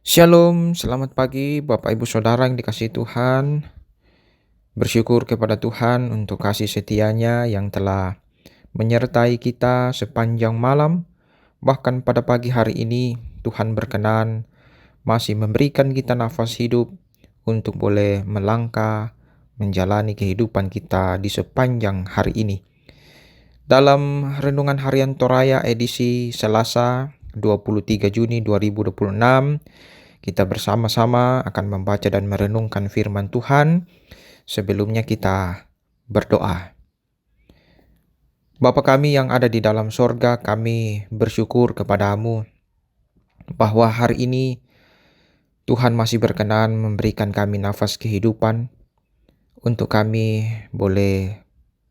Shalom, selamat pagi Bapak Ibu Saudara yang dikasihi Tuhan. Bersyukur kepada Tuhan untuk kasih setianya yang telah menyertai kita sepanjang malam. Bahkan pada pagi hari ini Tuhan berkenan masih memberikan kita nafas hidup untuk boleh melangkah menjalani kehidupan kita di sepanjang hari ini. Dalam Renungan Harian Toraya edisi Selasa 23 Juni 2026, kita bersama-sama akan membaca dan merenungkan firman Tuhan. Sebelumnya kita berdoa. Bapa kami yang ada di dalam sorga, kami bersyukur kepadamu bahwa hari ini Tuhan masih berkenan memberikan kami nafas kehidupan untuk kami boleh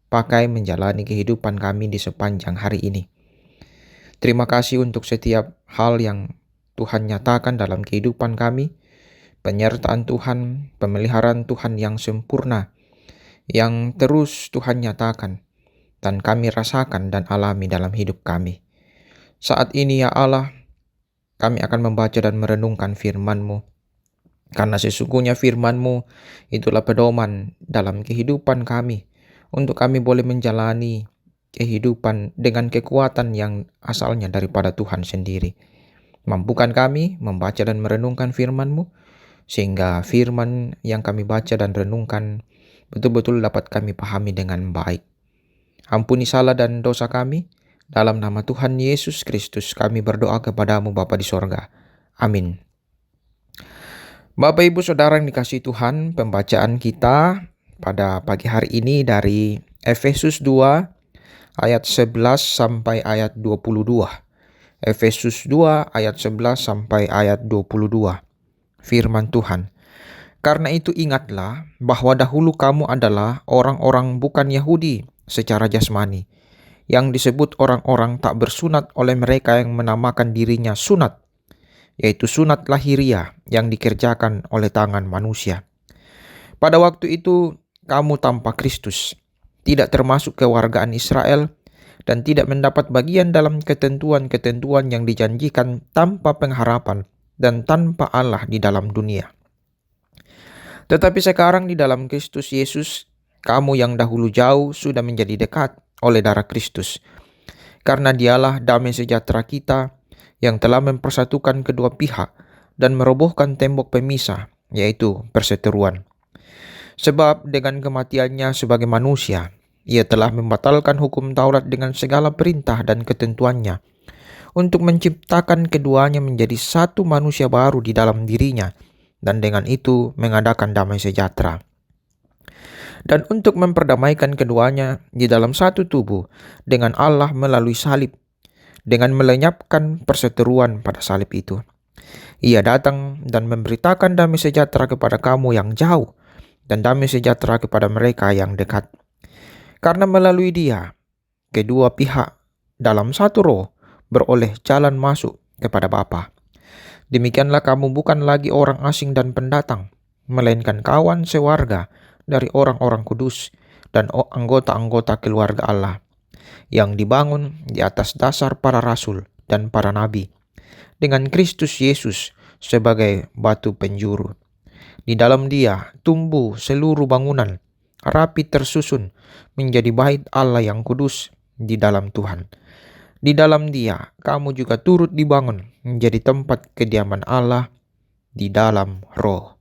pakai menjalani kehidupan kami di sepanjang hari ini. Terima kasih untuk setiap hal yang Tuhan nyatakan dalam kehidupan kami, penyertaan Tuhan, pemeliharaan Tuhan yang sempurna, yang terus Tuhan nyatakan dan kami rasakan dan alami dalam hidup kami. Saat ini ya Allah, kami akan membaca dan merenungkan firman-Mu, karena sesungguhnya firman-Mu itulah pedoman dalam kehidupan kami, untuk kami boleh menjalani kehidupan dengan kekuatan yang asalnya daripada Tuhan sendiri. Mampukan kami membaca dan merenungkan firman-Mu, sehingga firman yang kami baca dan renungkan betul-betul dapat kami pahami dengan baik. Ampuni salah dan dosa kami, dalam nama Tuhan Yesus Kristus kami berdoa kepadamu Bapa di sorga. Amin. Bapak Ibu Saudara yang dikasihi Tuhan, pembacaan kita pada pagi hari ini dari Efesus 2 ayat 11 sampai ayat 22. Efesus 2 ayat 11 sampai ayat 22. Firman Tuhan. Karena itu ingatlah bahwa dahulu kamu adalah orang-orang bukan Yahudi secara jasmani, yang disebut orang-orang tak bersunat oleh mereka yang menamakan dirinya sunat, yaitu sunat lahiriah yang dikerjakan oleh tangan manusia. Pada waktu itu kamu tanpa Kristus, tidak termasuk kewargaan Israel, dan tidak mendapat bagian dalam ketentuan-ketentuan yang dijanjikan tanpa pengharapan dan tanpa Allah di dalam dunia. Tetapi sekarang di dalam Kristus Yesus, kamu yang dahulu jauh sudah menjadi dekat oleh darah Kristus. Karena dialah damai sejahtera kita yang telah mempersatukan kedua pihak dan merobohkan tembok pemisah, yaitu perseteruan. Sebab dengan kematiannya sebagai manusia, ia telah membatalkan hukum Taurat dengan segala perintah dan ketentuannya, untuk menciptakan keduanya menjadi satu manusia baru di dalam dirinya, dan dengan itu mengadakan damai sejahtera. Dan untuk memperdamaikan keduanya di dalam satu tubuh dengan Allah melalui salib, dengan melenyapkan perseteruan pada salib itu. Ia datang dan memberitakan damai sejahtera kepada kamu yang jauh, dan damai sejahtera kepada mereka yang dekat. Karena melalui Dia, kedua pihak dalam satu roh beroleh jalan masuk kepada Bapa. Demikianlah kamu bukan lagi orang asing dan pendatang, melainkan kawan sewarga dari orang-orang kudus dan anggota-anggota keluarga Allah, yang dibangun di atas dasar para rasul dan para nabi, dengan Kristus Yesus sebagai batu penjuru. Di dalam Dia tumbuh seluruh bangunan, rapi tersusun menjadi bait Allah yang kudus di dalam Tuhan. Di dalam Dia, kamu juga turut dibangun menjadi tempat kediaman Allah di dalam Roh.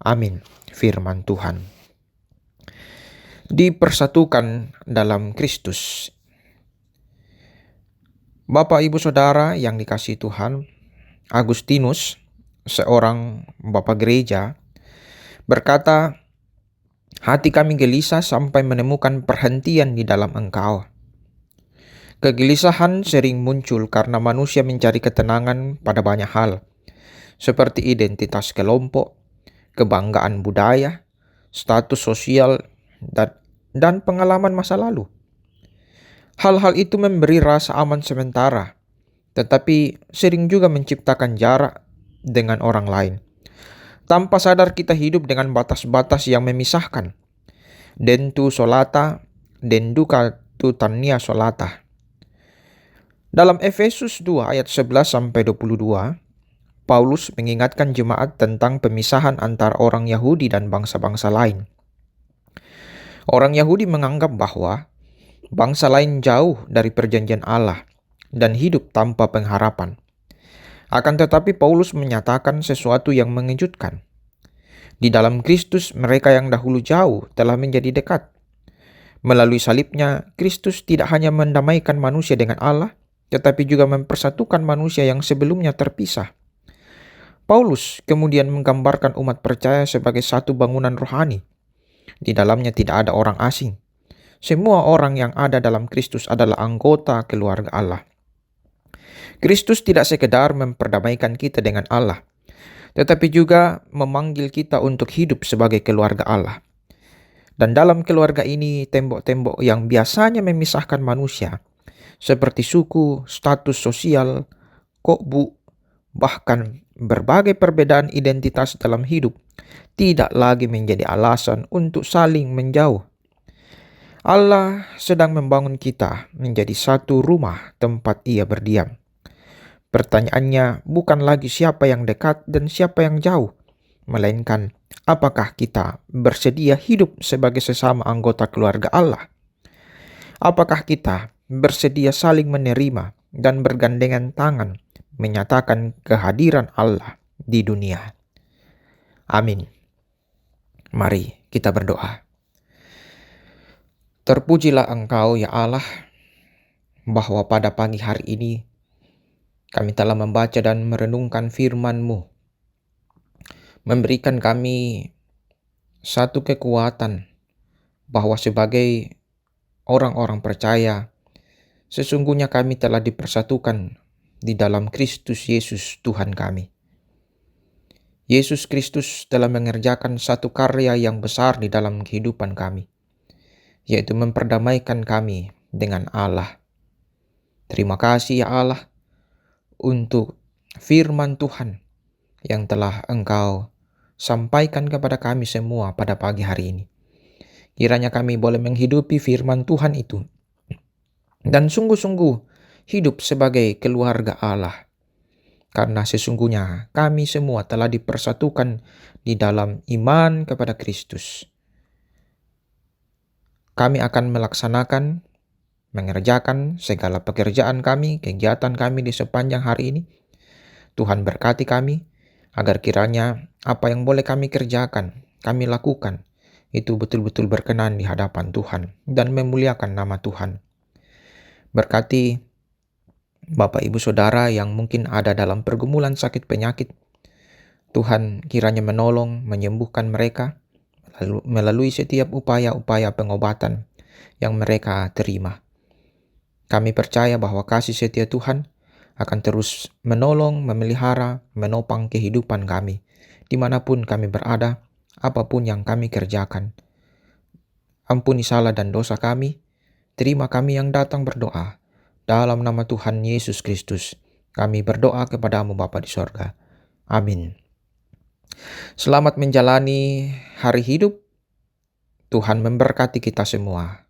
Amin. Firman Tuhan. Dipersatukan dalam Kristus. Bapak Ibu Saudara yang dikasihi Tuhan, Agustinus, seorang bapak gereja, berkata, "Hati kami gelisah sampai menemukan perhentian di dalam Engkau." Kegelisahan sering muncul karena manusia mencari ketenangan pada banyak hal, seperti identitas kelompok, kebanggaan budaya, status sosial, dan pengalaman masa lalu. Hal-hal itu memberi rasa aman sementara, tetapi sering juga menciptakan jarak dengan orang lain. Tanpa sadar kita hidup dengan batas-batas yang memisahkan. Dentu solata, denduka tu tania solata. Dalam Efesus 2 ayat 11-22, Paulus mengingatkan jemaat tentang pemisahan antara orang Yahudi dan bangsa-bangsa lain. Orang Yahudi menganggap bahwa bangsa lain jauh dari perjanjian Allah dan hidup tanpa pengharapan. Akan tetapi Paulus menyatakan sesuatu yang mengejutkan. Di dalam Kristus mereka yang dahulu jauh telah menjadi dekat. Melalui salibnya, Kristus tidak hanya mendamaikan manusia dengan Allah, tetapi juga mempersatukan manusia yang sebelumnya terpisah. Paulus kemudian menggambarkan umat percaya sebagai satu bangunan rohani. Di dalamnya tidak ada orang asing. Semua orang yang ada dalam Kristus adalah anggota keluarga Allah. Kristus tidak sekedar memperdamaikan kita dengan Allah, tetapi juga memanggil kita untuk hidup sebagai keluarga Allah. Dan dalam keluarga ini, tembok-tembok yang biasanya memisahkan manusia, seperti suku, status sosial, kotbu, bahkan berbagai perbedaan identitas dalam hidup, tidak lagi menjadi alasan untuk saling menjauh. Allah sedang membangun kita menjadi satu rumah tempat Ia berdiam. Pertanyaannya bukan lagi siapa yang dekat dan siapa yang jauh, melainkan apakah kita bersedia hidup sebagai sesama anggota keluarga Allah? Apakah kita bersedia saling menerima dan bergandengan tangan menyatakan kehadiran Allah di dunia? Amin. Mari kita berdoa. Terpujilah Engkau ya Allah, bahwa pada pagi hari ini kami telah membaca dan merenungkan firman-Mu, memberikan kami satu kekuatan bahwa sebagai orang-orang percaya, sesungguhnya kami telah dipersatukan di dalam Kristus Yesus Tuhan kami. Yesus Kristus telah mengerjakan satu karya yang besar di dalam kehidupan kami, yaitu memperdamaikan kami dengan Allah. Terima kasih ya Allah untuk firman Tuhan yang telah Engkau sampaikan kepada kami semua pada pagi hari ini. Kiranya kami boleh menghidupi firman Tuhan itu dan sungguh-sungguh hidup sebagai keluarga Allah. Karena sesungguhnya kami semua telah dipersatukan di dalam iman kepada Kristus. Kami akan mengerjakan segala pekerjaan kami, kegiatan kami di sepanjang hari ini. Tuhan berkati kami, agar kiranya apa yang boleh kami kerjakan, kami lakukan, itu betul-betul berkenan di hadapan Tuhan dan memuliakan nama Tuhan. Berkati Bapak Ibu Saudara yang mungkin ada dalam pergumulan sakit penyakit, Tuhan kiranya menolong, menyembuhkan mereka melalui setiap upaya-upaya pengobatan yang mereka terima. Kami percaya bahwa kasih setia Tuhan akan terus menolong, memelihara, menopang kehidupan kami, dimanapun kami berada, apapun yang kami kerjakan. Ampuni salah dan dosa kami, terima kami yang datang berdoa. Dalam nama Tuhan Yesus Kristus, kami berdoa kepadamu Bapa di sorga. Amin. Selamat menjalani hari hidup. Tuhan memberkati kita semua.